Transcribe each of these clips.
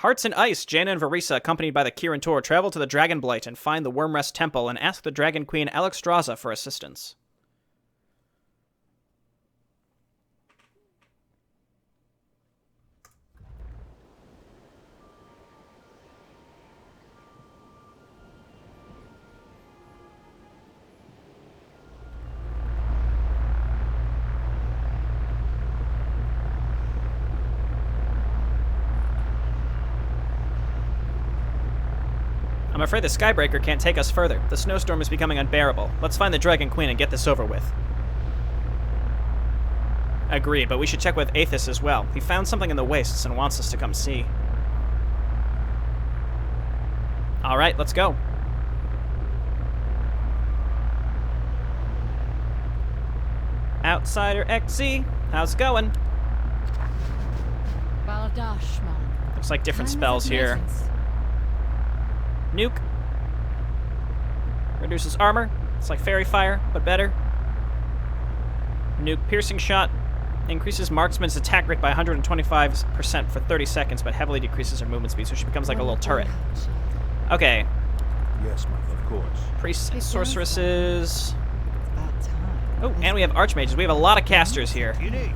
Hearts and Ice, Jaina and Verisa, accompanied by the Kirin Tor, travel to the Dragonblight and find the Wormrest Temple and ask the Dragon Queen Alexstrasza for assistance. I'm afraid the Skybreaker can't take us further. The snowstorm is becoming unbearable. Let's find the Dragon Queen and get this over with. Agreed, but we should check with Aethys as well. He found something in the wastes and wants us to come see. Alright, let's go. Outsider XZ, how's it going? Looks like different spells here. Nuke. Reduces armor. It's like Fairy Fire, but better. Nuke Piercing Shot. Increases marksman's attack rate by 125% for 30 seconds, but heavily decreases her movement speed, so she becomes like a little turret. Okay. Yes, of course. Priests and sorceresses. Oh, and we have archmages. We have a lot of casters here. You need.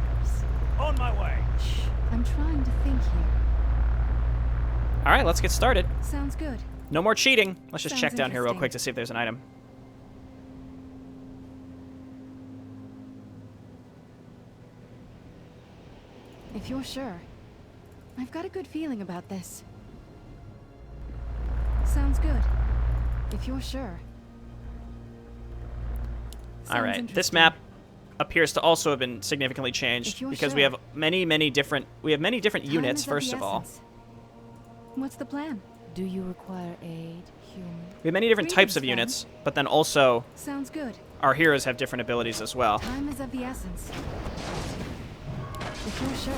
On my way. I'm trying to think here. Alright, let's get started. Sounds good. No more cheating. Let's just Sounds check down here real interesting. quick to see if there's an item. If you're sure. I've got a good feeling about this. Sounds good. If you're sure. Alright, this map appears to also have been significantly changed because we have many different units, first of all. What's the plan? Do you require aid, human? We have many different types of units, but then also Sounds good. our heroes have different abilities as well. Time is of the essence. If you're sure.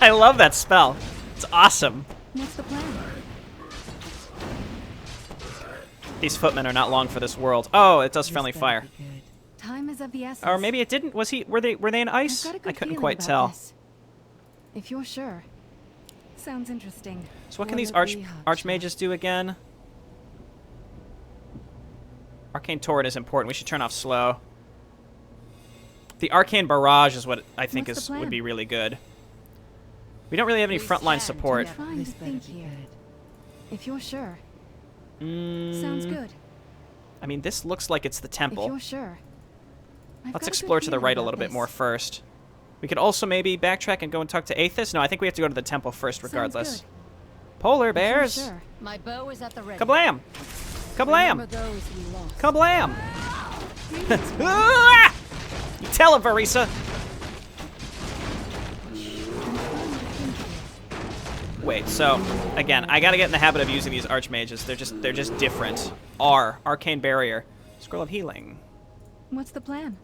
I love that spell. It's awesome. What's the plan? These footmen are not long for this world. Oh, it does friendly fire. Time is of the essence. Or maybe it didn't. Were they in ice? I couldn't quite tell. If you're sure. Sounds interesting. So what can these archmages do again? Arcane Torrent is important. We should turn off slow. The Arcane Barrage is what I think would be really good. We don't really have any frontline support. I'm trying to think here. If you're sure. Sounds good. I mean, this looks like it's the temple. If you're sure. Let's explore to the right a little bit more first. We could also maybe backtrack and go and talk to Aethys. No, I think we have to go to the temple first regardless. Polar bears! Sure. My bow is at the ready. Kablam! Kablam! Remember those we lost. Kablam! Ah! You tell him, Verisa! Wait, so again, I gotta get in the habit of using these archmages. They're just different. Arcane Barrier. Scroll of Healing. What's the plan?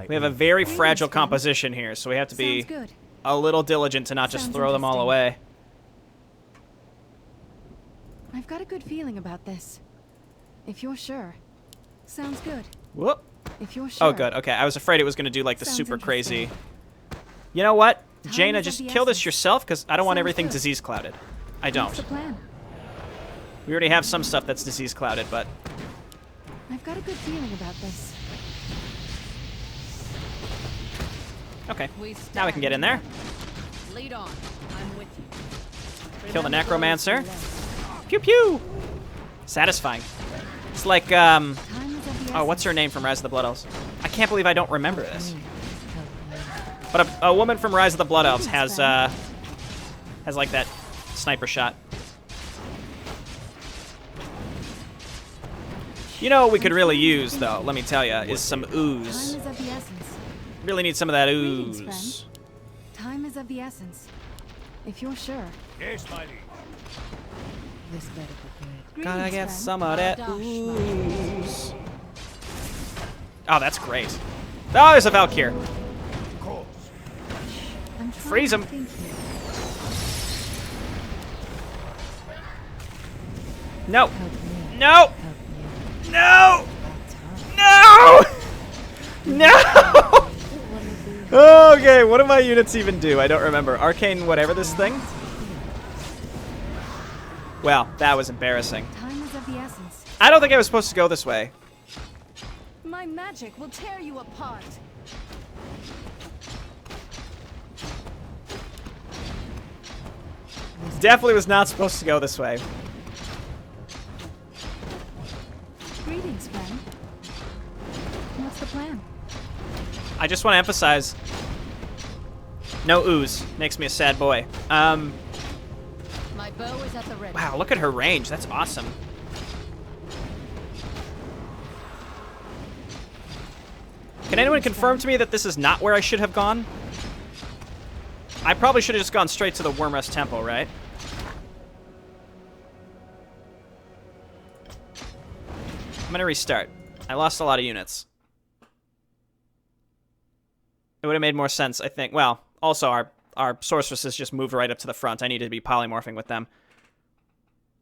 We have a very fragile composition here, so we have to be a little diligent to not just throw them all away. I've got a good feeling about this. If you're sure. Sounds good. Whoop. If you're sure. Oh, good. Okay, I was afraid it was going to do like the super crazy. You know what? Jaina, just kill this yourself, because I don't want everything disease clouded. I don't. What's the plan? We already have some stuff that's disease clouded, but I've got a good feeling about this. okay. Now we can get in there. Lead on. I'm with you. Kill the Necromancer. Pew pew! Satisfying. It's like, oh, what's her name from Rise of the Blood Elves? I can't believe I don't remember this. But a woman from Rise of the Blood Elves has like that sniper shot. You know what we could really use, though, let me tell you, is some ooze. Time is of the essence. Really need some of that Greetings, ooze. Time is of the essence. If you're sure. Yes, my liege. This better be good. Gotta Greetings, get friend. some of that ooze. Oh, that's great. Oh, there's a Valkyr. Of course. I'm trying Freeze to him. think here. No. Help me. No. Help you. No. About time. No. No. Okay, what do my units even do? I don't remember. Arcane whatever this thing? Well, that was embarrassing. Time is of the essence. I don't think I was supposed to go this way. My magic will tear you apart. Definitely was not supposed to go this way. Greetings, friend. What's the plan? I just want to emphasize, no ooze. Makes me a sad boy. My bow is at the ready. Wow, look at her range. That's awesome. Can anyone confirm to me that this is not where I should have gone? I probably should have just gone straight to the Wormrest Temple, right? I'm gonna restart. I lost a lot of units. It would have made more sense, I think. Well, also our sorceresses just moved right up to the front. I needed to be polymorphing with them.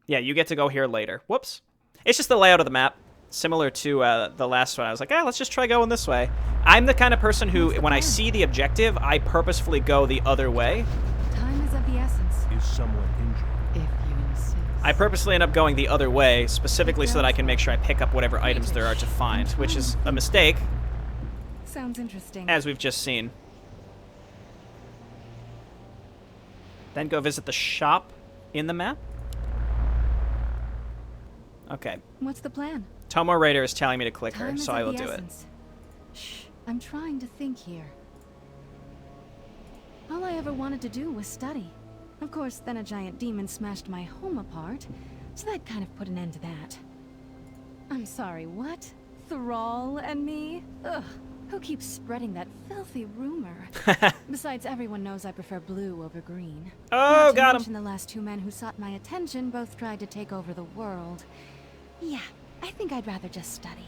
Yeah, you get to go here later. Whoops. It's just the layout of the map. Similar to the last one. I was like, let's just try going this way. I'm the kind of person who, when I see the objective, I purposefully go the other way. Time is of the essence. Is someone injured? If you insist. I purposely end up going the other way, specifically so that I can make sure I pick up whatever items there are to find, which is a mistake, Sounds interesting. as we've just seen. Then go visit the shop in the map. Okay. What's the plan? Tomoraider is telling me to click her, Time is so of I will the do it. essence. Shh, I'm trying to think here. All I ever wanted to do was study. Of course, then a giant demon smashed my home apart, so that kind of put an end to that. I'm sorry, what? Thrall and me? Ugh, who keeps spreading that filthy rumor? Besides, everyone knows I prefer blue over green. Oh, Not to got him. mention the last two men who sought my attention both tried to take over the world. Yeah, I think I'd rather just study.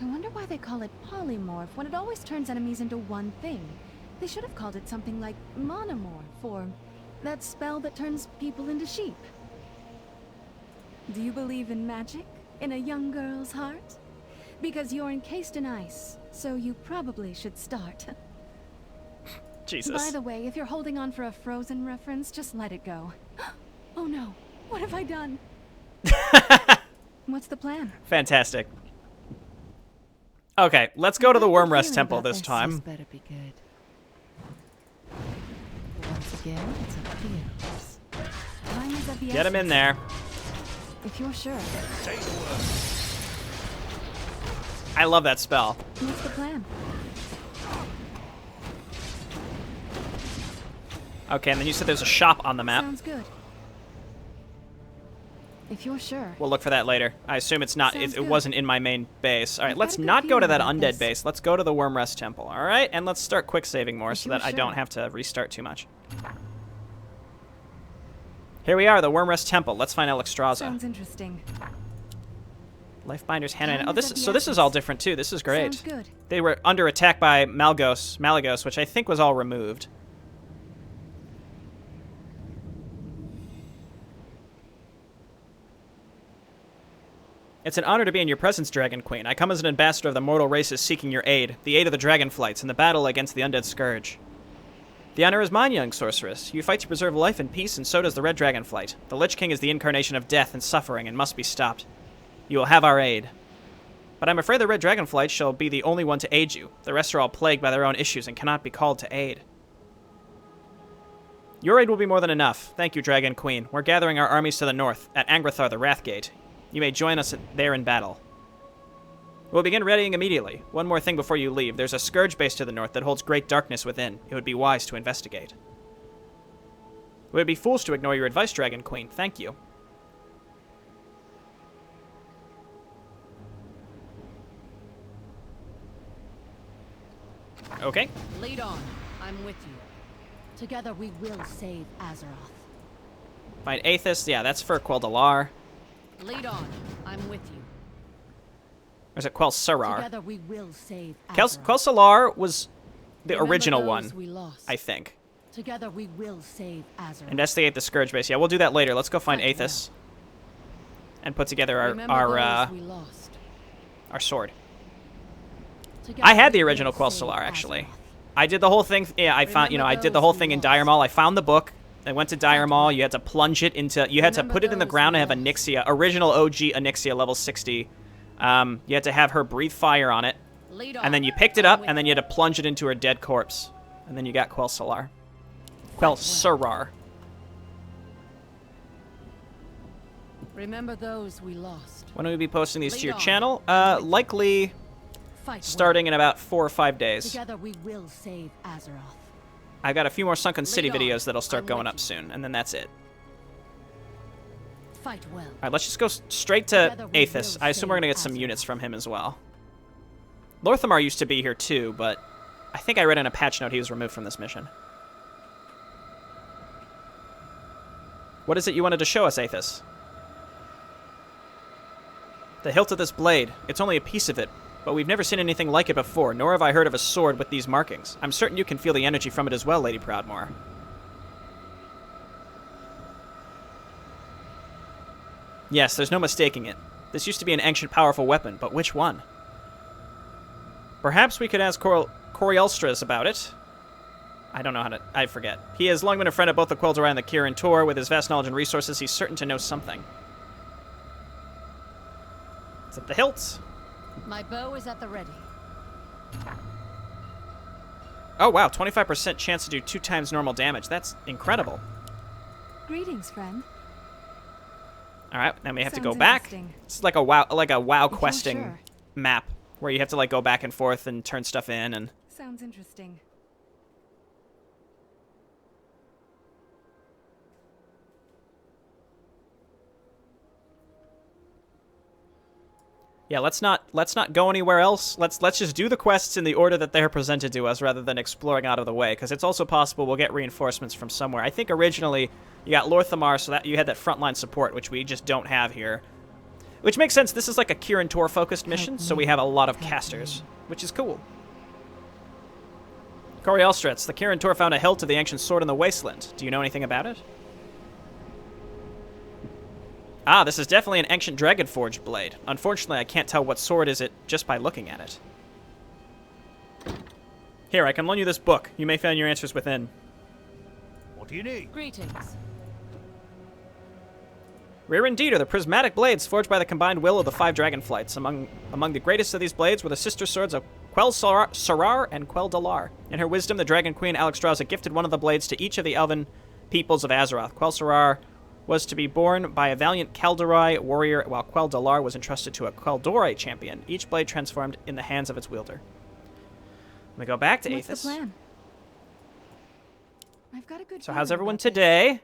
I wonder why they call it polymorph when it always turns enemies into one thing. They should have called it something like monomorph, or that spell that turns people into sheep. Do you believe in magic? In a young girl's heart? Because you're encased in ice, so you probably should start. Jesus. By the way, if you're holding on for a Frozen reference, just let it go. Oh no, what have I done? What's the plan? Fantastic. Okay, let's go to the Wormrest Temple this This time. better be good. Once again, it's up to you. Time is of the Get him in essence. there. If you're sure. I love that spell. What's the plan? Okay, and then you said there's a shop on the map. Sounds good. If you're sure. We'll look for that later. I assume it's not. Sounds It good. wasn't in my main base. All right, I've let's got a good not go to feeling that about undead this. base. Let's go to the Wormrest Temple. All right, and let's start quick saving more If so you're that I don't sure. have to restart too much. Here we are, the Wormrest Temple. Let's find Alexstrasza. Sounds interesting. Lifebinder's Hand. Time Oh, is this. of the So this is all essence. different too. This is great. Sounds good. They were under attack by Malagos, which I think was all removed. It's an honor to be in your presence, Dragon Queen. I come as an ambassador of the mortal races seeking your aid, the aid of the Dragonflights, in the battle against the undead scourge. The honor is mine, young sorceress. You fight to preserve life and peace, and so does the Red Dragonflight. The Lich King is the incarnation of death and suffering and must be stopped. You will have our aid. But I'm afraid the Red Dragonflight shall be the only one to aid you. The rest are all plagued by their own issues and cannot be called to aid. Your aid will be more than enough. Thank you, Dragon Queen. We're gathering our armies to the north, at Angrathar the Wrathgate. You may join us there in battle. We'll begin readying immediately. One more thing before you leave. There's a scourge base to the north that holds great darkness within. It would be wise to investigate. We would be fools to ignore your advice, Dragon Queen. Thank you. Okay. Lead on. I'm with you. Together we will save Azeroth. Find Aethys. Yeah, that's for Quel'Delar. Lead on. I'm with you. Or is it Quel'Serrar? Together we will save Azeroth. Quel'Serrar was the Remember original those one, we lost. I think. Together we will save Azeroth. Investigate the Scourge base. Yeah, we'll do that later. Let's go find Quite Aethys. And put together Remember those our we lost. sword. I had the original Quel'Delar, actually. I did the whole thing. Yeah, I found, I did the whole thing in Dire Maul. I found the book. I went to Dire Maul. You had to plunge it into, you had to put it in the ground and have Onyxia, original OG Onyxia, level 60. You had to have her breathe fire on it. And then you picked it up, and then you had to plunge it into her dead corpse. And then you got Quel'Delar. Quel'Delar. Remember those we lost. When will we be posting these to your channel? Likely starting in about 4 or 5 days. Together we will save Azeroth. I've got a few more Sunken City videos that'll start going up soon, and then that's it. Fight well. All right, let's just go straight to Aethys. I assume we're going to get some units from him as well. Lorthamar used to be here too, but I think I read in a patch note he was removed from this mission. What is it you wanted to show us, Aethys? The hilt of this blade. It's only a piece of it, but we've never seen anything like it before, nor have I heard of a sword with these markings. I'm certain you can feel the energy from it as well, Lady Proudmoore. Yes, there's no mistaking it. This used to be an ancient, powerful weapon, but which one? Perhaps we could ask Corielstras about it. I don't know how to... I forget. He has long been a friend of both the Quel'Delar and the Kirin Tor. With his vast knowledge and resources, he's certain to know something. Is it the hilts? My bow is at the ready. Oh, wow. 25% chance to do 2 times normal damage. That's incredible. Greetings, friend. All right, then we have to Sounds go back. interesting. It's like a WoW If you're questing sure. map where you have to like go back and forth and turn stuff in and... Sounds interesting. Yeah, let's not go anywhere else. Let's just do the quests in the order that they're presented to us rather than exploring out of the way, because it's also possible we'll get reinforcements from somewhere. I think originally you got Lorthamar, so that you had that frontline support, which we just don't have here. Which makes sense. This is like a Kirin Tor focused mission, so we have a lot of casters, which is cool. Corielstrats, the Kirin Tor found a hilt of the ancient sword in the wasteland. Do you know anything about it? Ah, this is definitely an ancient dragon-forged blade. Unfortunately, I can't tell what sword is it just by looking at it. Here, I can loan you this book. You may find your answers within. What do you need? Greetings. Rare indeed are the prismatic blades forged by the combined will of the 5 dragonflights. Among the greatest of these blades were the sister swords of Quel'Delar and Quel'Delar. In her wisdom, the Dragon Queen Alexstrasza gifted one of the blades to each of the elven peoples of Azeroth. Quel'Delar was to be born by a valiant Kaldorei warrior, while Quel'Delar was entrusted to a Quel'Dorei champion, each blade transformed in the hands of its wielder. Let me go back to What's the Aethys. plan? I've got a good So how's feeling everyone about this. today?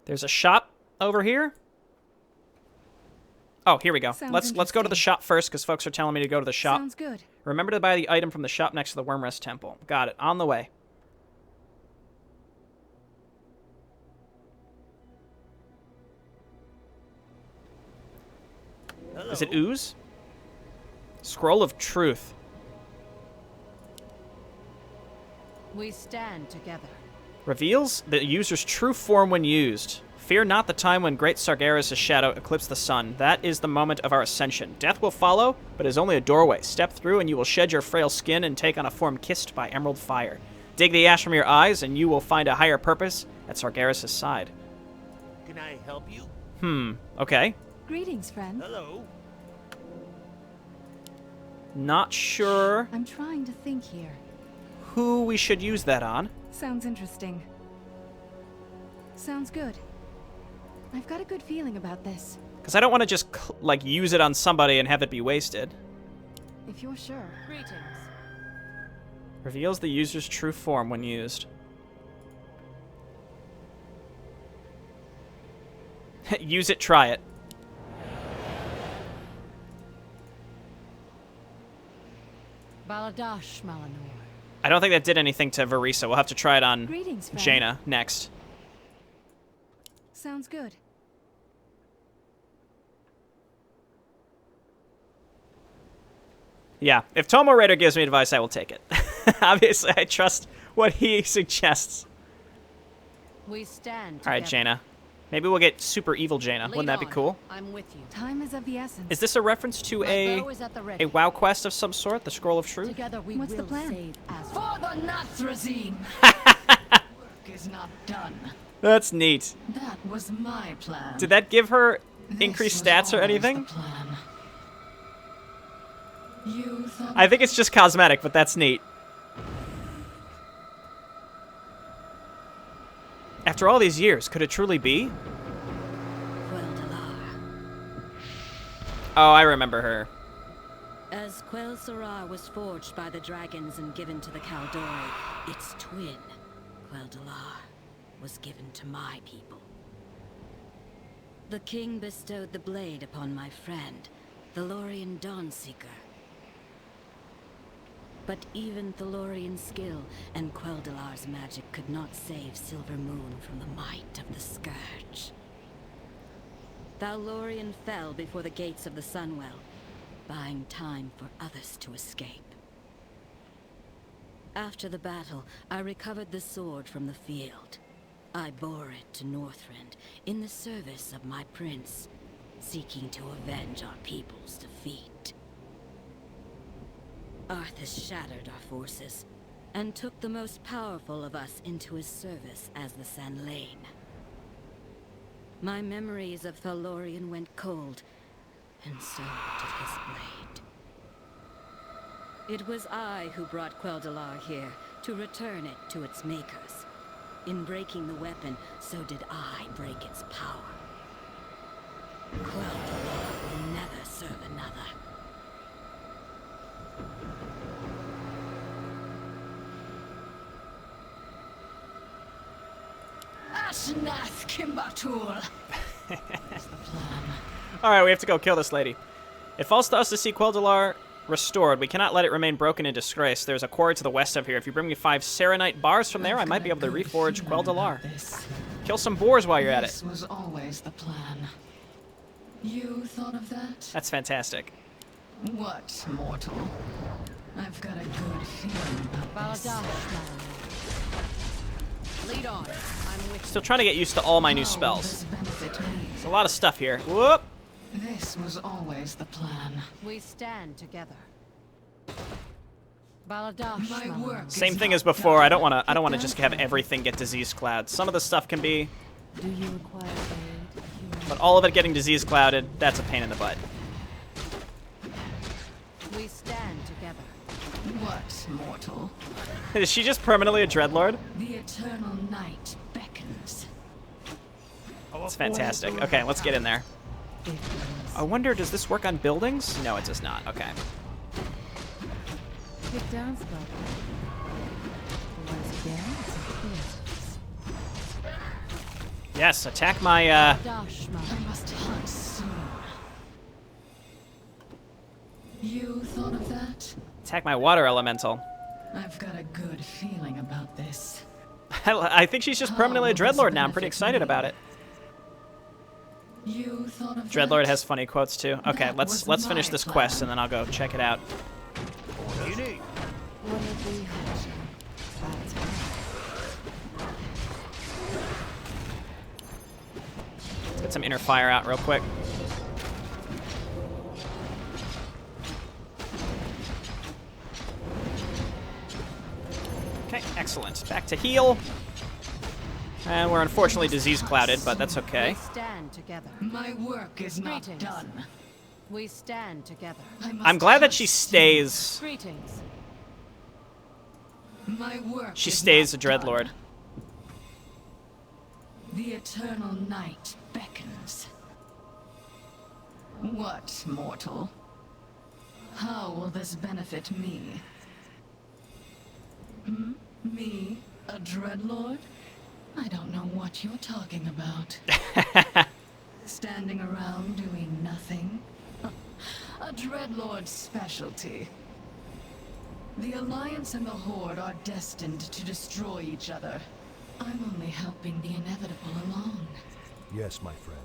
There's a shop over here. Oh, here we go. Sounds Let's go to the interesting. shop first, because folks are telling me to go to the shop. Sounds good. Remember to buy the item from the shop next to the Wormrest Temple. Got it. On the way. Hello. Is it ooze? Scroll of Truth. We stand together. Reveals the user's true form when used. Fear not the time when great Sargeras' shadow eclipsed the sun. That is the moment of our ascension. Death will follow, but is only a doorway. Step through and you will shed your frail skin and take on a form kissed by emerald fire. Dig the ash from your eyes and you will find a higher purpose at Sargeras' side. Can I help you? Okay. Greetings, friend. Hello. Not sure I'm trying to think here. who we should use that on. Sounds interesting. Sounds good. I've got a good feeling about this. Because I don't want to just, like, use it on somebody and have it be wasted. If you're sure. Greetings. Reveals the user's true form when used. Use it, try it. Baladash Malanor. I don't think that did anything to Verisa. We'll have to try it on Greetings, friend. Jaina next. Sounds good. Yeah, if tomoraider gives me advice, I will take it. Obviously, I trust what he suggests. We stand All right, together. Jaina. Maybe we'll get super evil Jaina. Wouldn't that be cool? I'm with you. Time is of the essence. Is this a reference to My bow is at the ready. a WoW quest of some sort? The Scroll of Truth? Together we What's will the plan? save Asgard. For the Nathrazine. Work is not done. That's neat. That was my plan. Did that give her This increased was stats or always anything? the plan. You thought I think it's just cosmetic, but that's neat. After all these years, could it truly be? Quel'Delar. Oh, I remember her. As Quel'Delar was forged by the dragons and given to the Caldori, its twin, Quel'Delar, was given to my people. The king bestowed the blade upon my friend, the Thalorian Dawnseeker. But even Thalorian skill and Quel'Delar's magic could not save Silver Moon from the might of the Scourge. Thalorian fell before the gates of the Sunwell, buying time for others to escape. After the battle, I recovered the sword from the field. I bore it to Northrend in the service of my prince, seeking to avenge our people's defeat. Arthas shattered our forces, and took the most powerful of us into his service as the San'lain. My memories of Thalorian went cold, and so did his blade. It was I who brought Quel'Delar here, to return it to its makers. In breaking the weapon, so did I break its power. Quel'Delar will never serve another. Ashnath Kimbatul. That's the plan. Alright, we have to go kill this lady. It falls to us to see Quel'Delar restored. We cannot let it remain broken in disgrace. There's a quarry to the west of here. If you bring me 5 Serenite bars from there, I might be able to reforge Quel'Delar. Kill some boars while you're at it. This was always the plan. You thought of that? That's fantastic. What, mortal? I've got a good feeling about this. Lead on. I'm with Still trying to get used to all my new How will spells. this benefit me? There's a lot of stuff here. Whoop! This was always the plan. We stand together. Baladash. My work is Same thing not as before. done. I don't want to just have everything get disease cloud. Some of the stuff can be, Do you require aid? but all of it getting disease clouded, that's a pain in the butt. We stand together. What, mortal? Is she just permanently a Dreadlord? The eternal night beckons. That's fantastic. Okay, let's get in there. I wonder, does this work on buildings? No, it does not. Okay. Pick down spell. Once again, it's a clear. Yes, attack my, Baladash. I must hunt soon. You thought of that? attack my water elemental. I've got a good feeling about this. I think she's just permanently a Dreadlord now. I'm pretty excited about it. You thought of Dreadlord that? has funny quotes too. Okay, That let's was finish my this plan. quest and then I'll go check it out. What do you need? What did we have? That's right. Let's get some inner fire out real quick. Okay, excellent. Back to heal. And we're unfortunately disease clouded, but that's okay. We stand together. My work is not Greetings. done. We stand together. I must I'm glad that hunt she soon. stays. Greetings. My work She is stays a not done. Dreadlord. The eternal night beckons. What, mortal? How will this benefit me? Hmm? Me? A Dreadlord? I don't know what you're talking about. Standing around doing nothing? A Dreadlord's specialty. The Alliance and the Horde are destined to destroy each other. I'm only helping the inevitable along. Yes, my friend.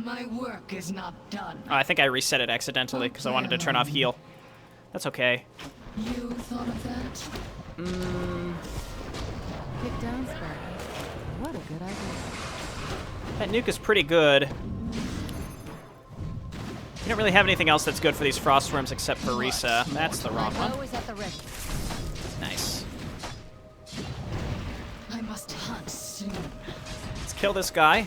My work is not done. Oh, I think I reset it accidentally because I wanted to turn off heal. That's okay. You thought of that? Pick down spell. What a good idea. That nuke is pretty good. We don't really have anything else that's good for these frostworms except for Risa. That's the wrong one. Nice. I must hunt soon. Let's kill this guy.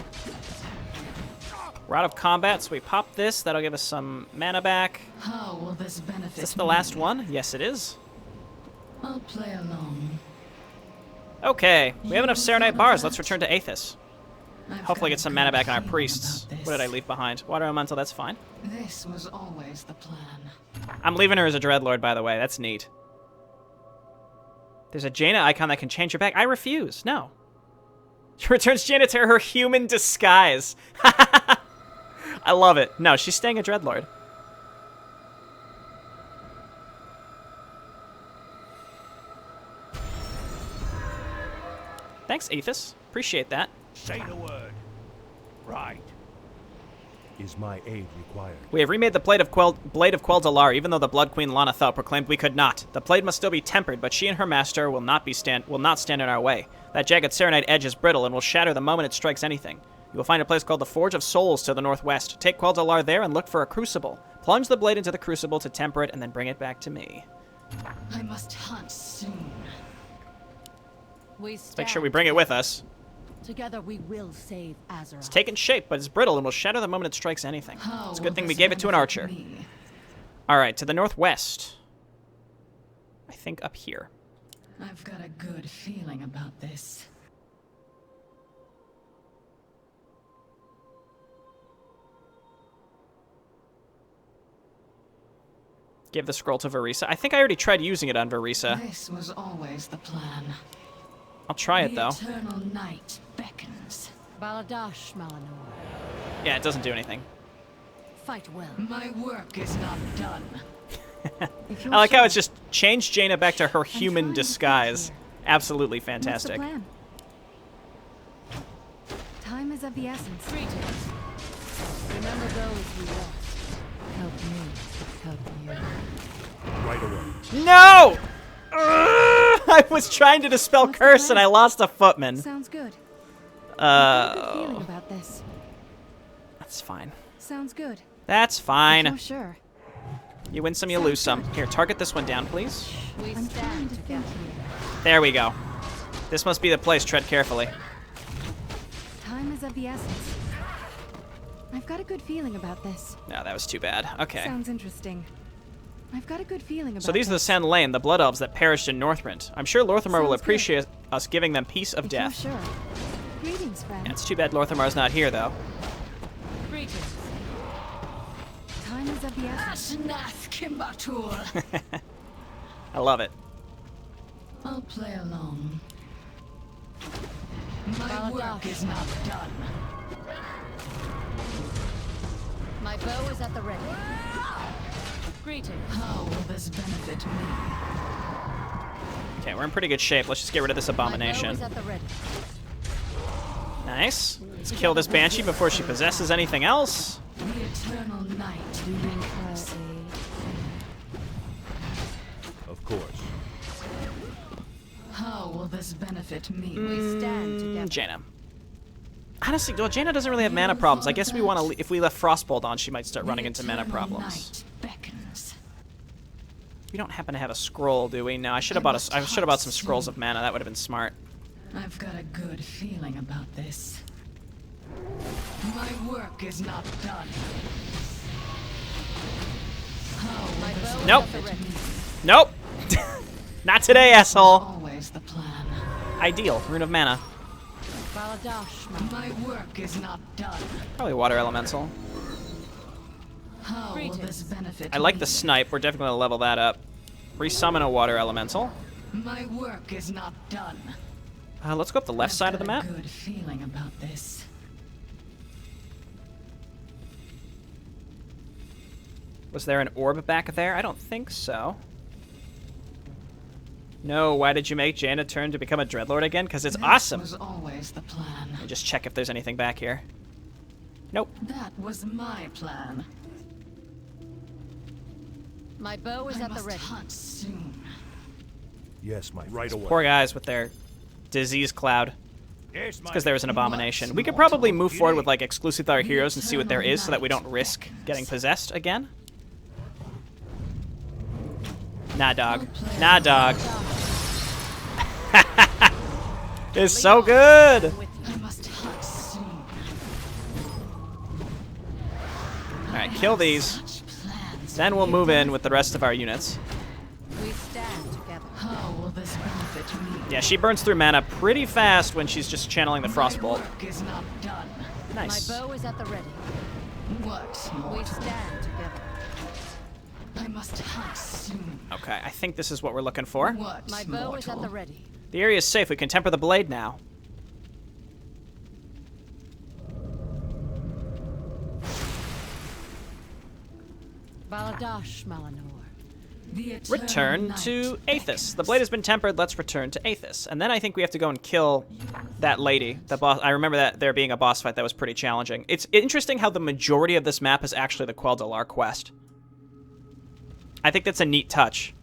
We're out of combat, so we pop this. That'll give us some mana back. How will this benefit Is this the last one? Yes, it is. I'll play along. Okay, we have enough Serenite bars. Let's return to Aethys. I've Hopefully got get some a mana good back on our feeling priests. about this. What did I leave behind? Water Elemental, that's fine. This was always the plan. I'm leaving her as a Dreadlord, by the way. That's neat. There's a Jaina icon that can change her back. I refuse. No. She returns Jaina to her human disguise. I love it. No, she's staying a Dreadlord. Thanks, Aethys. Appreciate that. Say the word. Right. Is my aid required? We have remade the blade of Quel'Delar, even though the Blood Queen Lanathel proclaimed we could not. The blade must still be tempered, but she and her master will not stand in our way. That jagged Serenite edge is brittle and will shatter the moment it strikes anything. You will find a place called the Forge of Souls to the northwest. Take Quel'Delar there and look for a crucible. Plunge the blade into the crucible to temper it, and then bring it back to me. I must hunt soon. Let's make sure we bring it with us. Together we will save Azeroth. It's taken shape, but it's brittle and will shatter the moment it strikes anything. How It's a will good thing we this gave it to an benefit archer. me? All right, to the northwest. I think up here. I've got a good feeling about this. Give the scroll to Verisa. I think I already tried using it on Verisa. This was always the plan. I'll try it, though. The eternal night beckons. Baladash, Malinor. Yeah, it doesn't do anything. Fight well. My work is not done. I like how it's just changed Jaina back to her human disguise. Absolutely What's the fantastic. plan? Time is of the essence. Greetings. Remember those you lost. Help me. Help you. Right away. No! I was trying to dispel What's the curse plan? and I lost a footman. Sounds good. I've got a good feeling Oh, about this. that's fine. Sounds good. That's Oh, fine. sure. You win some, you lose some. Here, target this one down, please. I'm trying to think here. There we go. This must be the place. Tread carefully. Time is of the essence. I've got a good feeling about this. No, that was too bad. Okay. Sounds interesting. I've got a good feeling about So these are the this. Sand Lane, the Blood Elves that perished in Northrend. I'm sure Lorthamar will Sounds good. appreciate us giving them peace of If you're death. sure. Greetings, friend. Yeah, it's too bad Lorthamar's not here, though. Greetings. Time is of the essence. Ashnath Kimbatul. I love it. I'll play along. My Baladash. work is not done. My bow is at the ready. Greetings. How will this benefit me? Okay, we're in pretty good shape. Let's just get rid of this My bow abomination. is at the ready. Nice. Let's kill this Banshee before she possesses anything else. The eternal night beckons. Of course. How will this benefit me? We stand together. Jaina. Honestly, well, Jaina doesn't really have mana problems. I guess we want to. If we left Frostbolt on, she might start running into mana problems. Beckons. We don't happen to have a scroll, do we? No, I should have bought I should have bought some scrolls of mana. That would have been smart. I've got a good feeling about this. My work is not done. How will My this bow is Nope. at the ready. Nope. Not today, asshole. always the plan. Ideal. Rune of Mana. Baladash, My work is not done. Probably Water Elemental. How will Greetings. this benefit I like me? the Snipe. We're definitely going to level that up. Resummon a Water Elemental. My work is not done. Let's go up the left I've side of the got map. a good feeling about this. Was there an orb back there? I don't think so. No, why did you make Jaina turn to become a Dreadlord again? Because it's This awesome. was always the plan. Let me just check if there's anything back here. Nope. That was my plan. My bow is I at the must ready. hunt soon. Yes, my right away. Poor guys with their disease cloud. Yes, because there was an abomination. We could probably move forward with like exclusive with our heroes and see what there is so that we don't risk getting possessed again. Nah, dog. Nah, dog. It's so good. I must hunt soon. Alright, kill these. Such plans. Then we'll move in with the rest of our units. We stand together. How will this benefit me? Yeah, she burns through mana pretty fast when she's just channeling the Frostbolt. My work is not done. Nice. My bow is at the ready. What We mortal? stand together. I must hunt soon. Okay, I think this is what we're looking for. What My bow is at mortal? the ready. The area is safe. We can temper the blade now. Baladash Malanor. The eternal Return night to Aethys. beckons. The blade has been tempered. Let's return to Aethys. And then I think we have to go and kill that lady. The boss. I remember that there being a boss fight that was pretty challenging. It's interesting how the majority of this map is actually the Quel'Delar quest. I think that's a neat touch.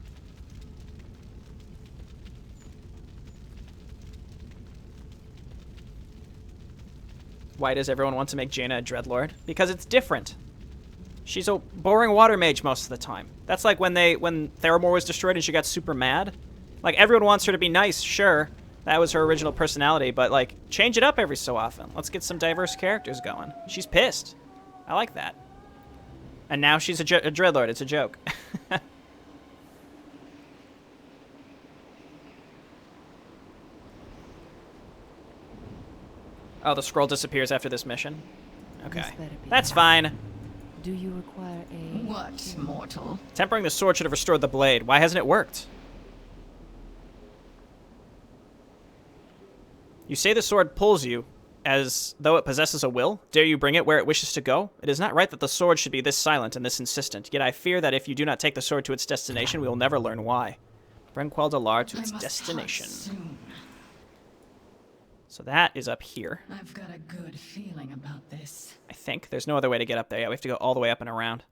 Why does everyone want to make Jaina a Dreadlord? Because it's different. She's a boring water mage most of the time. That's like when Theramore was destroyed and she got super mad. Like, everyone wants her to be nice, sure. That was her original personality, but, like, change it up every so often. Let's get some diverse characters going. She's pissed. I like that. And now she's a Dreadlord. It's a joke. Oh, the scroll disappears after this mission. Okay. That's fine. Do you require aid? What mortal? Tempering the sword should have restored the blade. Why hasn't it worked? You say the sword pulls you, as though it possesses a will. Dare you bring it where it wishes to go? It is not right that the sword should be this silent and this insistent. Yet I fear that if you do not take the sword to its destination, we will never learn why. Bring Quel'Delar to I its must destination. hunt soon. So that is up here, I've got a good feeling about this. I think. There's no other way to get up there. Yeah, we have to go all the way up and around.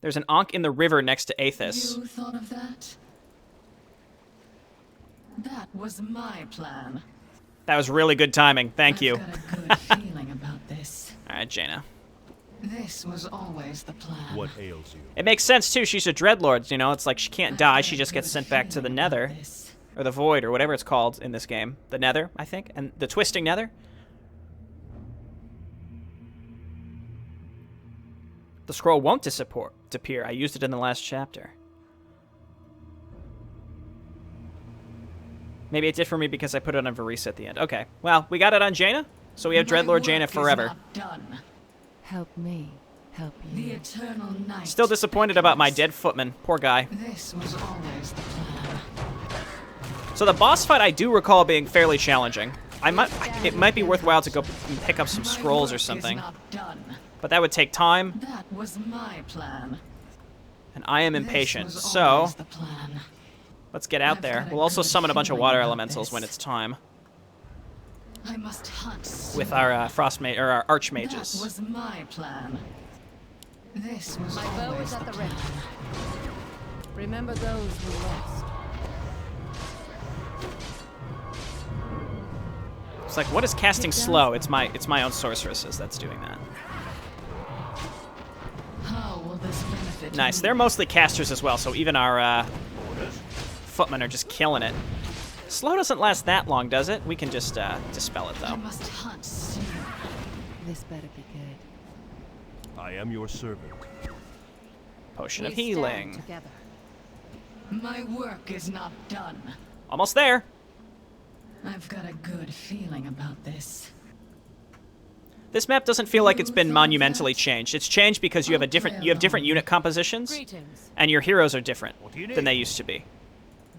There's an Ankh in the river next to Aethys. You thought of that? That was my plan. That was really good timing. Thank you. I've got a good feeling about this. Alright, Jaina. This was always the plan. What ails you? It makes sense, too. She's a Dreadlord, you know? It's like she can't die. She just gets sent back to the Nether. Or the Void, or whatever it's called in this game. The Nether, I think. And the Twisting Nether. The scroll won't disappear. I used it in the last chapter. Maybe it did for me because I put it on Varisa at the end. Okay. Well, we got it on Jaina. So we have Dreadlord Jaina forever. Not done. Help me. Help The you. eternal night. Still disappointed about my dead footman. Poor guy. This was always the plan. So the boss fight I do recall being fairly challenging. It might be worthwhile to go and pick up some My scrolls or work is something. not done. But that would take time, That was my plan. and I am This impatient. was So, always the plan. let's get out I've there. got a We'll also good summon a bunch of feeling water about elementals this. when it's time. I must hunt With soon. our frost mage or our That archmages. was my plan. This was My bow always is at the the plan. ready. Remember those who lost. It's like, what is casting slow? It's my own sorceresses that's doing that. How will this benefit Nice. me? They're mostly casters as well, so even our footmen are just killing it. Slow doesn't last that long, does it? We can just dispel it I though. must hunt soon. This better be good. I am your servant. Potion of We stand healing. together. My work is not done. Almost there. I've got a good feeling about this. This map doesn't feel like it's been monumentally changed. It's changed because you have different unit compositions, Greetings. and your heroes are different What do you need? than they used to be.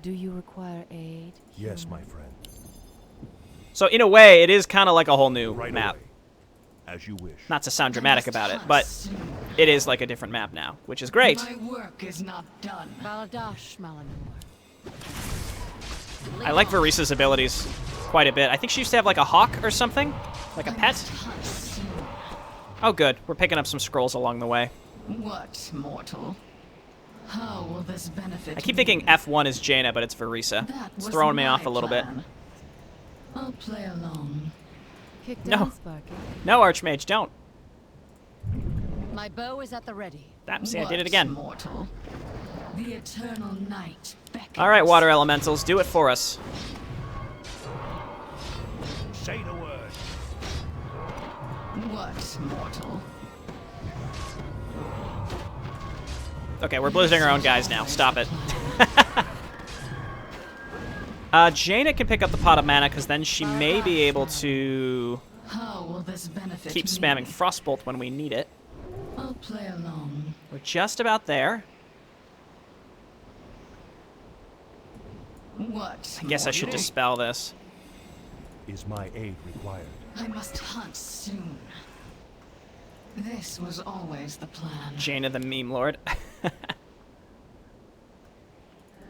Do you require aid? Yes, my friend. So in a way, it is kind of like a whole new Right map. away. As you wish. Not to sound I dramatic must about it, hunt but soon. it is like a different map now, which is great. My work is not done. Baladash Malanor. I like Varisa's abilities quite a bit. I think she used to have like a hawk or something, like a I pet. must hunt soon. Oh, good. We're picking up some scrolls along the way. What mortal? How will this benefit I keep me? thinking F1 is Jaina, but it's Varisa. That It's was throwing me my off a little bit. plan. I'll play along. Kick No. down, Sparky. No, Archmage, don't. My bow is at the ready. See, I did it again. Mortal? The eternal night beckons. All right, water elementals, do it for us. Say the word. What, mortal? Okay, we're blizzarding our own guys now. Stop it. Jaina can pick up the pot of mana because then she may be able to How will this benefit keep me? spamming Frostbolt when we need it. I'll play along. We're just about there. What? I guess I should mortal? dispel this. Is my aid required? I must hunt soon. This was always the plan. Jaina the meme lord.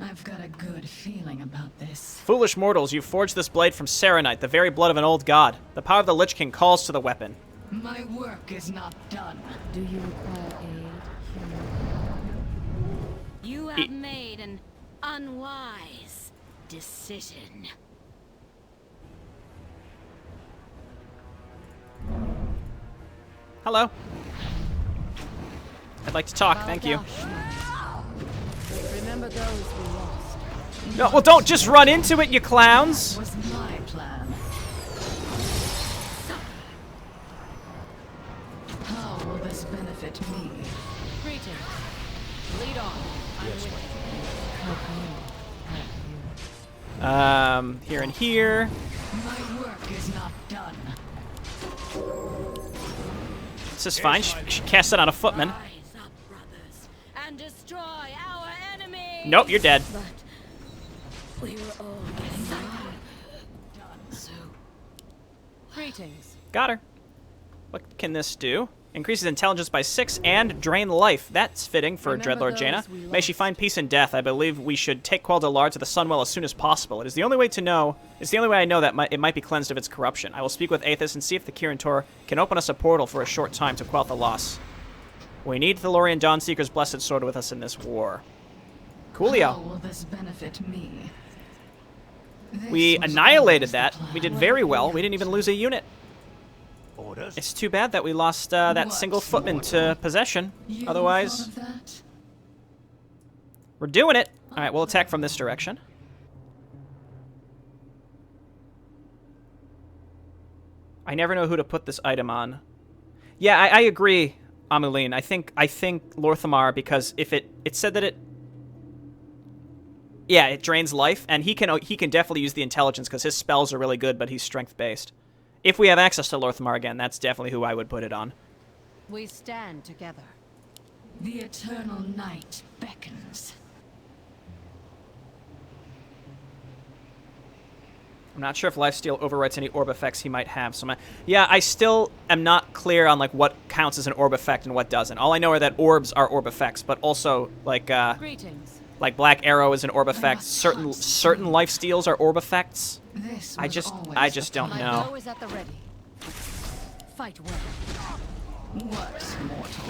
I've got a good feeling about this. Foolish mortals, you forged this blade from Serenite, the very blood of an old god. The power of the Lich King calls to the weapon. My work is not done. Do you require aid, human? You have made an unwise decision. Hello. I'd like to talk, thank you. Remember those we lost. No, well, don't just run into it, you clowns. Was my plan. How will this benefit me? Greetings. Lead on. I'm with you. Help me. Help you. Here and here. My work is not done. This is fine. She cast it on a footman. Rise up, brothers, and destroy our enemies. Nope, you're dead. But we were all getting by. So Greetings. Got her. What can this do? Increases intelligence by 6 and drain life. That's fitting for Remember Dreadlord Jaina. those we May she lost. find peace in death. I believe we should take Quel'Delar to the Sunwell as soon as possible. It is the only way to know. It's the only way I know that it might be cleansed of its corruption. I will speak with Aethys and see if the Kirin Tor can open us a portal for a short time to quell the loss. We need the Lorien Dawnseeker's blessed sword with us in this war. How Coolio. will this benefit me? This We was annihilated always the that. plan. We did very well. We didn't even lose a unit. Orders? It's too bad that we lost that What, single footman mortal? to possession. You Otherwise, thought of that? we're doing it. All right, we'll attack from this direction. I never know who to put this item on. Yeah, I agree, Ameline. I think Lorthamar, because if it said that it drains life, and he can definitely use the intelligence because his spells are really good, but he's strength based. If we have access to Lorthamar again, that's definitely who I would put it on. We stand together. The eternal night beckons. I'm not sure if Lifesteal overwrites any orb effects he might have. So yeah, I still am not clear on like what counts as an orb effect and what doesn't. All I know are that orbs are orb effects, but also like Greetings. like Black Arrow is an orb effect. Certain lifesteals are orb effects. This I was just always the don't plan. My know. bow is at the ready. Fight well. What, mortal?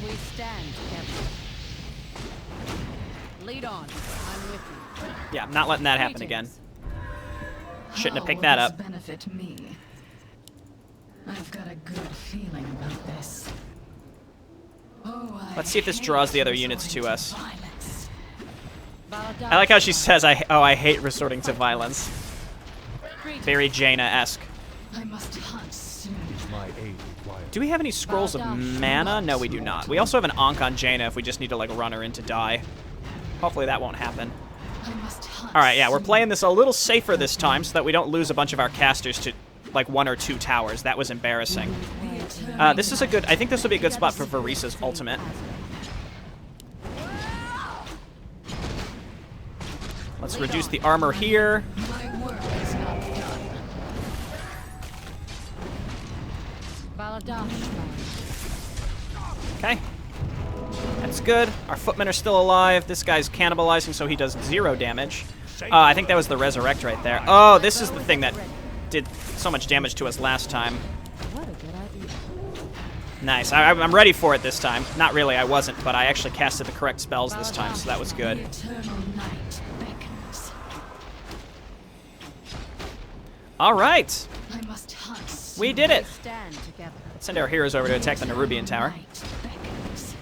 We stand together. Lead on. I'm with you. Yeah, I'm not letting that happen again. Greetings. Shouldn't have How picked will that this up. benefit me? I've got a good feeling about this. Oh, Let's see if this draws the other units to us. Violence. I like how she says, I hate resorting to violence. Very Jaina-esque. I must hunt soon. Is my aid required? Do we have any scrolls of mana? No, we do not. We also have an Ankh on Jaina if we just need to like run her in to die. Hopefully that won't happen. I must hunt All right, yeah, we're soon. playing this a little safer this time so that we don't lose a bunch of our casters to like 1 or 2 towers. That was embarrassing. The eternal This is a good. I think this will be a good spot for Varisa's ultimate. Let's reduce the armor here. My work is not done. Baladash. Okay. That's good. Our footmen are still alive. This guy's cannibalizing, so he does 0 damage. I think that was the resurrect right there. Oh, this is the thing that did so much damage to us last time. What a good idea. Nice. I'm ready for it this time. Not really, I wasn't, but I actually casted the correct spells this time, so that was good. The eternal night beckons. All right. I must hunt. We did it. Stand together. Let's send our heroes over to attack the Nerubian Tower. Night beckons.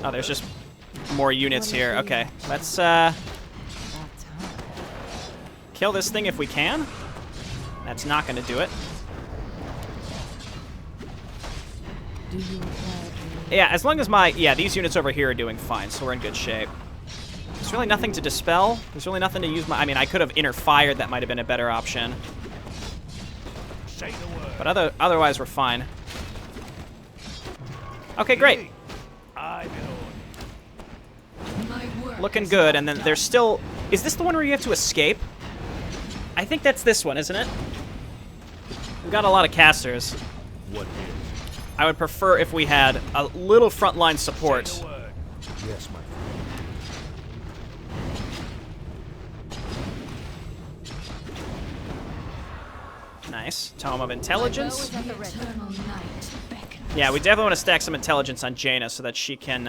Oh, there's just more units here. Okay, let's That's hard. kill this thing if we can. That's not going to do it. Do you require Yeah, as long as these units over here are doing fine, so we're in good shape. There's really nothing to dispel. There's really nothing to use I mean, I could have inner fired. That might have been a better option. Say the word. But otherwise, we're fine. Okay, great. I My work Looking is good, not and then done. there's still... Is this the one where you have to escape? I think that's this one, isn't it? We've got a lot of casters. What is? I would prefer if we had a little frontline Say support. the word. Yes, my friend. Nice. Tome of Intelligence. The eternal night beckons. Yeah, we definitely want to stack some intelligence on Jaina so that she can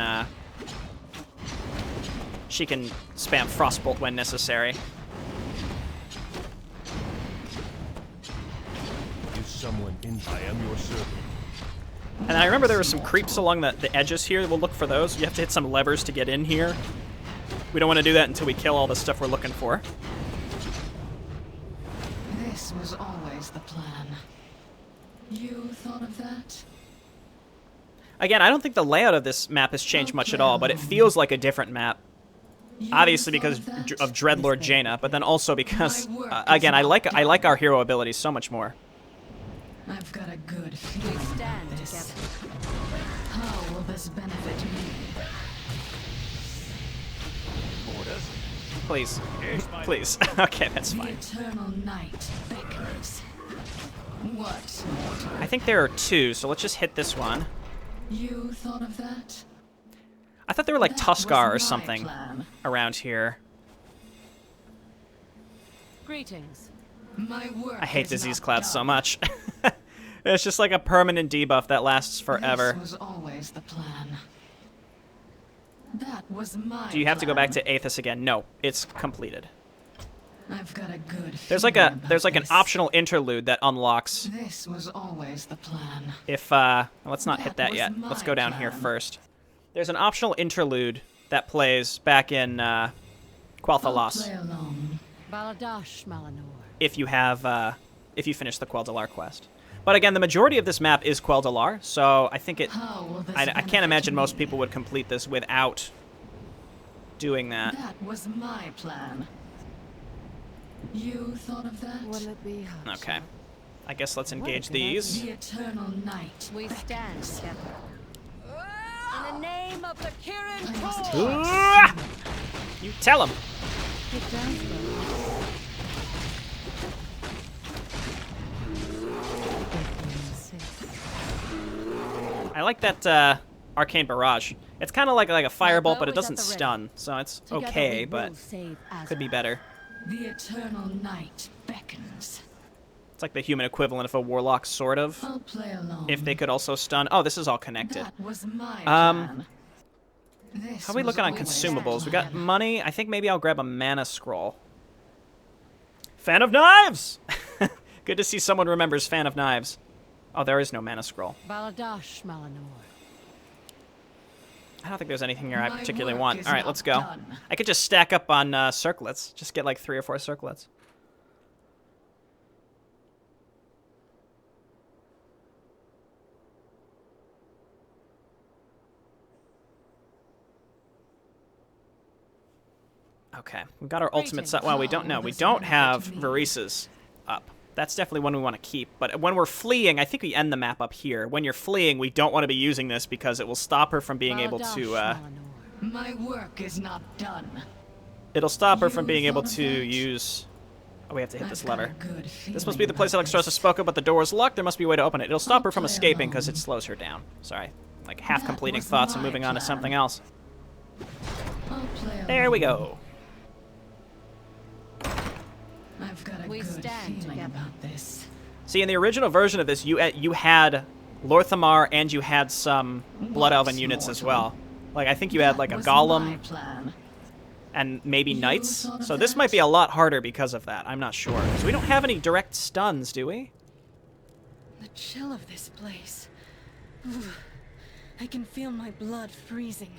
spam Frostbolt when necessary. Is someone in? I am your servant. And I remember there were some creeps along the edges here. We'll look for those. You have to hit some levers to get in here. We don't want to do that until we kill all the stuff we're looking for. This was always the plan. You thought of that? Again, I don't think the layout of this map has changed much at all, but it feels like a different map. You Obviously thought because of that? of Dreadlord Jaina, but then also because, again, I like our hero abilities so much more. I've got a good We feeling stand about this. together. How will this benefit me? Orders. Please. Yes, my Please. Okay, that's The fine. eternal night beckons. What? I think there are two, so let's just hit this one. You thought of that? I thought they were like That was Tuskar or my something plan. around here. Greetings. My work I hate is disease not clouds so done. much. It's just like a permanent debuff that lasts forever. This was always the plan. That was my Do you have to go back plan. to Aethys again? No, it's completed. I've got a good There's like feeling there's about like an this. optional interlude that unlocks This was always the plan. if let's not hit That that was yet. my Let's go down here plan. first. There's an optional interlude that plays back in I'll Quel'Delar play along. Baladash Malanor. if you have if you finish the Quel'Delar quest. But again, the majority of this map is Quel'Delar, so I think it How will this I can't benefit imagine most me? people would complete this without doing that. That was my plan. You thought of that? Will it be hard? Okay. I guess let's engage good idea. these. The eternal night. We stand together. In the name of the Kirin I must Tor! Ah! You tell him. Get down slow. I like that arcane barrage. It's kind of like a firebolt, but it bow is doesn't at the ready. stun, so it's Together okay, we but will save could be Azeroth. better. The eternal night beckons. It's like the human equivalent of a warlock, sort of. I'll play along. If they could also stun. Oh, this is all connected. That was my Um, plan. This How are we was looking on always consumables? the We got plan. money. I think maybe I'll grab a mana scroll. Fan of Knives! Good to see someone remembers Fan of Knives. Oh, there is no mana scroll. Baladash Malanor. I don't think there's anything here I My particularly work want. is All right, not let's go. done. I could just stack up on circlets. Just get like 3 or 4 circlets. Okay, we've got our ultimate set. Well, we don't know. We don't have Varisa's up. That's definitely one we want to keep. But when we're fleeing, I think we end the map up here. When you're fleeing, we don't want to be using this because it will stop her from being able Baladash to. Malanor. My work is not done. It'll stop her from You being able thought of to that? use. Oh, we have to hit this I've got a lever. good This must be the place feeling Alexstrasza about spoke of, but the door is locked. There must be a way to open it. It'll stop I'll her from play escaping because it along. slows her down. Sorry. Like half That completing was thoughts and my moving on to plan. something else. this. I'll play There we along. go. I've got a We good stand feeling together. about this. See, in the original version of this, you had Lorthamar and you had some Blood Elven units as well. Like, I think you had like a That was Golem. my plan. and maybe You knights. thought of So this that? might be a lot harder because of that. I'm not sure. So we don't have any direct stuns, do we? The chill of this place. Ugh. I can feel my blood freezing.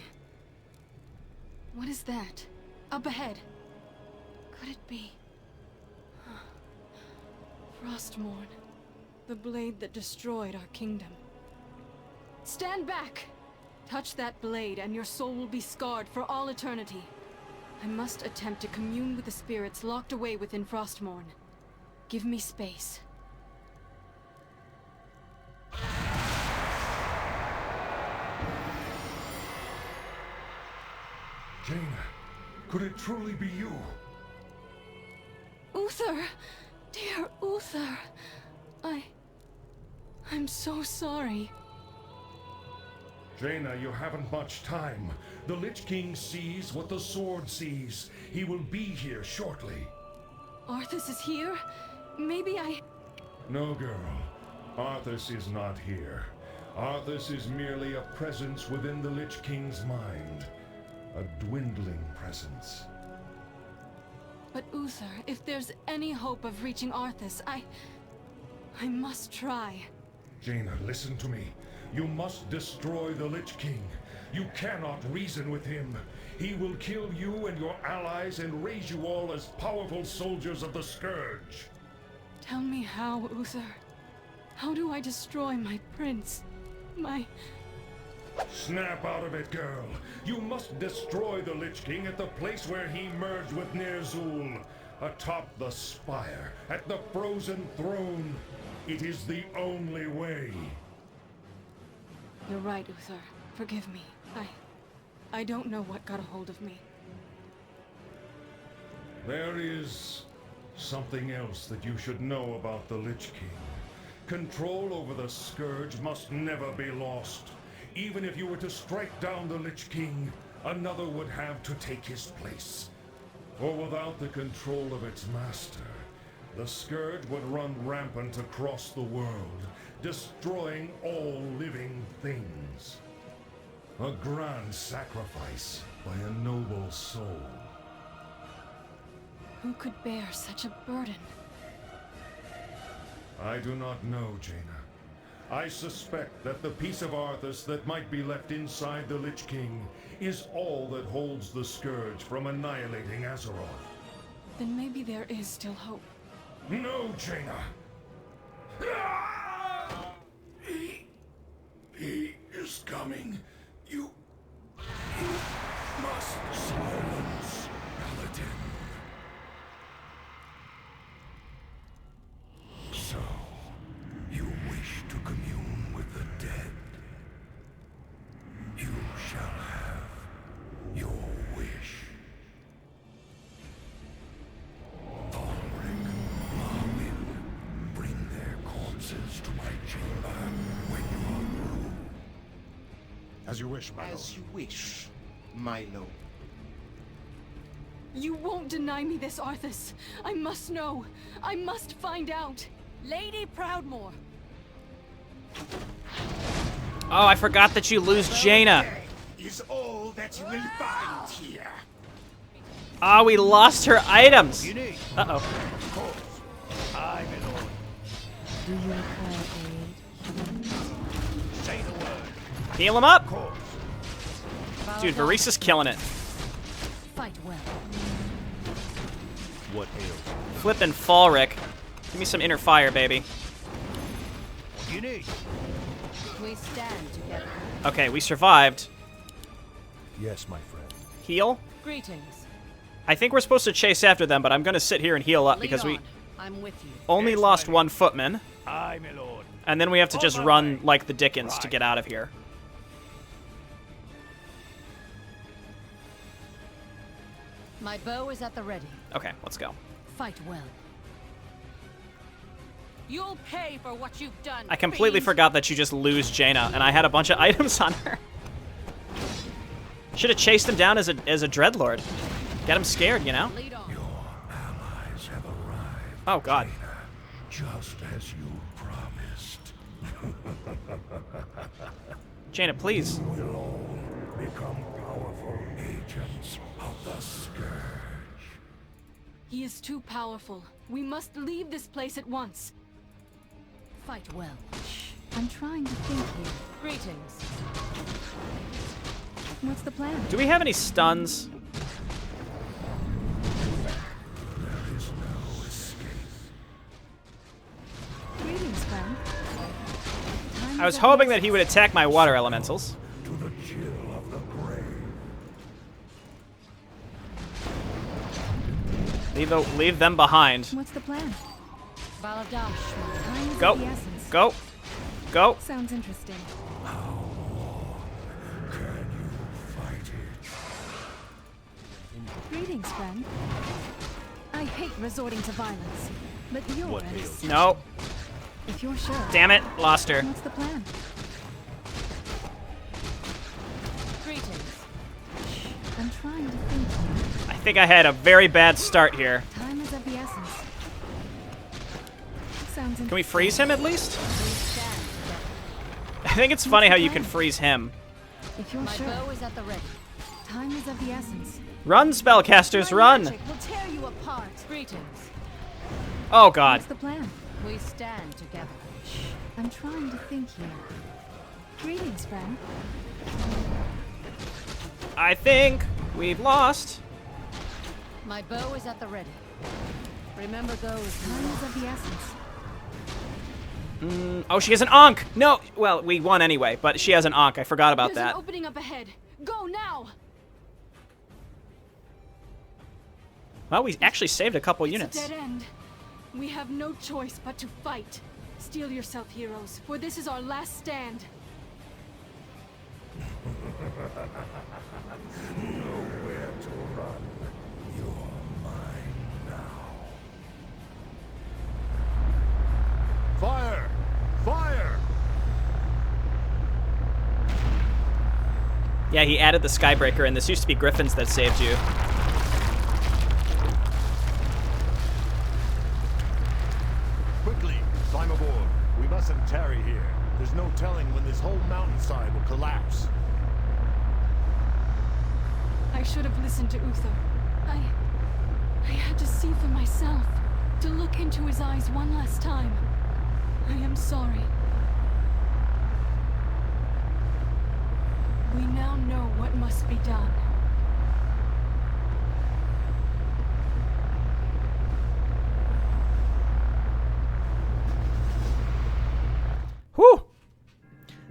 What is that? Up ahead. Could it be? Frostmourne. The blade that destroyed our kingdom. Stand back! Touch that blade and your soul will be scarred for all eternity. I must attempt to commune with the spirits locked away within Frostmourne. Give me space. Jaina, could it truly be you? Uther! Dear Uther! I'm so sorry. Jaina, you haven't much time. The Lich King sees what the sword sees. He will be here shortly. Arthas is here? Maybe I... No, girl. Arthas is not here. Arthas is merely a presence within the Lich King's mind. A dwindling presence. But Uther, if there's any hope of reaching Arthas, I must try. Jaina, listen to me. You must destroy the Lich King. You cannot reason with him. He will kill you and your allies and raise you all as powerful soldiers of the Scourge. Tell me how, Uther. How do I destroy my prince? My... Snap out of it, girl. You must destroy the Lich King at the place where he merged with Ner'zhul. Atop the spire, at the frozen throne. It is the only way. You're right, Uther. Forgive me. I don't know what got a hold of me. There is something else that you should know about the Lich King. Control over the Scourge must never be lost. Even if you were to strike down the Lich King, another would have to take his place. For without the control of its master, the Scourge would run rampant across the world, destroying all living things. A grand sacrifice by a noble soul. Who could bear such a burden? I do not know, Jaina. I suspect that the piece of Arthas that might be left inside the Lich King is all that holds the Scourge from annihilating Azeroth. Then maybe there is still hope. No, Jaina! He is coming. You must silence Paladin. So, you wish to commune with the dead? You shall have your wish. Ulrich, Marwyn, bring their corpses to my chamber when you are through. As you wish, my lord. As you wish, my lord. You won't deny me this, Arthas. I must know. I must find out. Lady Proudmoore. Oh, I forgot that you lose Jaina. Is all that you will find here. Ah, we lost her items. You need. Uh-oh. Of course. Aye, my lord. Do you require aid? Say the word. Heal him up. Of course. Dude, Varisa's killing it. Fight well. What ails you? Flippin' Falric. Give me some inner fire, baby. What do you need? We stand together. Okay, we survived. Yes, my friend. Heal? Greetings. I think we're supposed to chase after them, but I'm gonna sit here and heal up Lead because we on. I'm with you. only Yes, lost my one footman. Aye, my lord. And then we have to On just my run way. like the Dickens to Right. get out of here. My bow is at the ready. Okay, let's go. Fight well. You'll pay for what you've done. I completely fiend. forgot that you just lose Jaina, and I had a bunch of items on her. Should have chased him down as a dreadlord. Get him scared, you know? Lead on. Your allies have arrived. Oh god. Jaina, just as you promised. Jaina, please. Will all become powerful ages vengeance of the Scourge. He is too powerful. We must leave this place at once. Fight well. I'm trying to think here. Greetings. What's the plan? Do we have any stuns? There is no escape. Greetings, friend. Time I was is hoping of that he would attack my water elementals. To the chill of the grave. Leave them behind. What's the plan? Baladash. Time is Go. of the essence. Go. Go. Sounds interesting. Can you fight it? Greetings, friend. I hate resorting to violence, but you're an exception. No. If you're sure. Damn it. Lost her. What's the plan? Greetings. I'm trying to think here. I think I had a very bad start here. Time is of the essence. Sounds interesting. Can we freeze him at least? We stand together. I think it's funny how you can freeze him. If you're My sure. bow is at the ready. Time is of the essence. Run, spellcasters, My run! magic will tear you apart. Greetings. Oh god. What's the plan? We stand together. I'm trying to think here. Greetings, friend. I think we've lost. My bow is at the ready. Remember those who Time is of the essence. Oh, she has an Ankh! No! Well, we won anyway, but she has an Ankh. I forgot about There's that. an opening up ahead. Go now! Well, we actually saved a couple It's a units. dead end. We have no choice but to fight. Steel yourself, heroes, for this is our last stand. Nowhere to run. You're mine now. Fire! Fire! Yeah, he added the Skybreaker, and this used to be Griffins that saved you. Quickly, climb aboard. We mustn't tarry here. There's no telling when this whole mountainside will collapse. I should have listened to Uther. I had to see for myself. To look into his eyes one last time. I am sorry. We now know what must be done. Whew!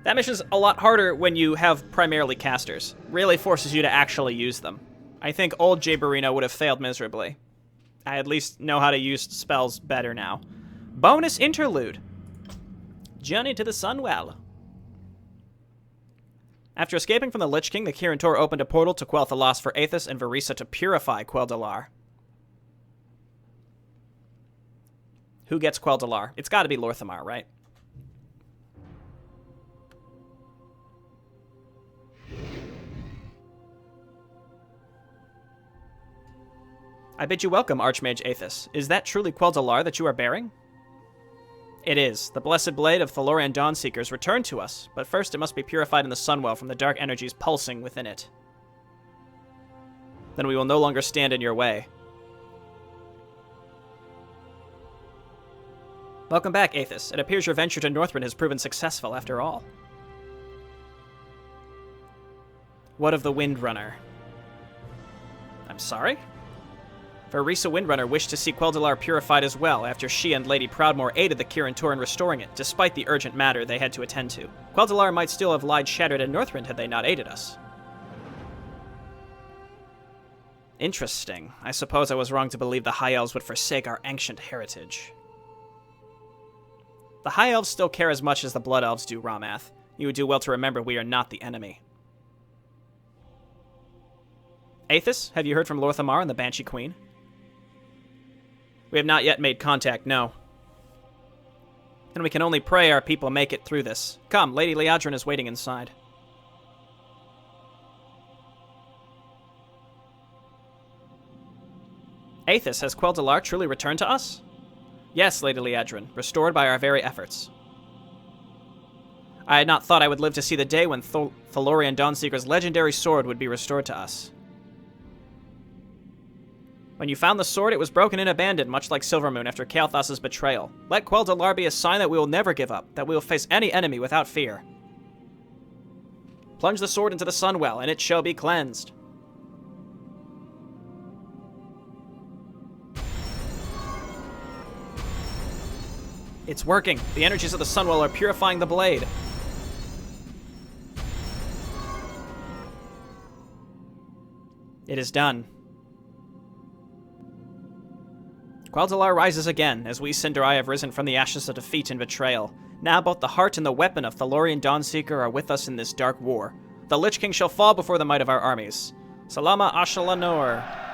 That mission's a lot harder when you have primarily casters. Really forces you to actually use them. I think old Jayborino would have failed miserably. I at least know how to use spells better now. Bonus interlude. Journey to the Sunwell. After escaping from the Lich King, the Kirin Tor opened a portal to Quel'Delar for Aethys and Verisa to purify Quel'Delar. Who gets Quel'Delar? It's gotta be Lor'themar, right? I bid you welcome, Archmage Aethys. Is that truly Quel'Delar that you are bearing? It is. The blessed blade of Thalorian Dawnseekers returned to us, but first it must be purified in the Sunwell from the dark energies pulsing within it. Then we will no longer stand in your way. Welcome back, Aethys. It appears your venture to Northrend has proven successful after all. What of the Windrunner? I'm sorry? Verisa Windrunner wished to see Quel'Delar purified as well after she and Lady Proudmoore aided the Kirin Tor in restoring it, despite the urgent matter they had to attend to. Quel'Delar might still have lied shattered in Northrend had they not aided us. Interesting. I suppose I was wrong to believe the High Elves would forsake our ancient heritage. The High Elves still care as much as the Blood Elves do, Ramath. You would do well to remember we are not the enemy. Aethys, have you heard from Lor'themar and the Banshee Queen? We have not yet made contact, no. And we can only pray our people make it through this. Come, Lady Liadrin is waiting inside. Aethys, has Quel'Delar truly returned to us? Yes, Lady Liadrin, restored by our very efforts. I had not thought I would live to see the day when Thalorian Dawnseeker's legendary sword would be restored to us. When you found the sword, it was broken and abandoned, much like Silvermoon after Kael'thas's betrayal. Let Quel'Delar be a sign that we will never give up, that we will face any enemy without fear. Plunge the sword into the Sunwell, and it shall be cleansed. It's working. The energies of the Sunwell are purifying the blade. It is done. Quel'Delar rises again, as we Sindarai have risen from the ashes of defeat and betrayal. Now both the heart and the weapon of Thalorian Dawnseeker are with us in this dark war. The Lich King shall fall before the might of our armies. Salama Ashalanor.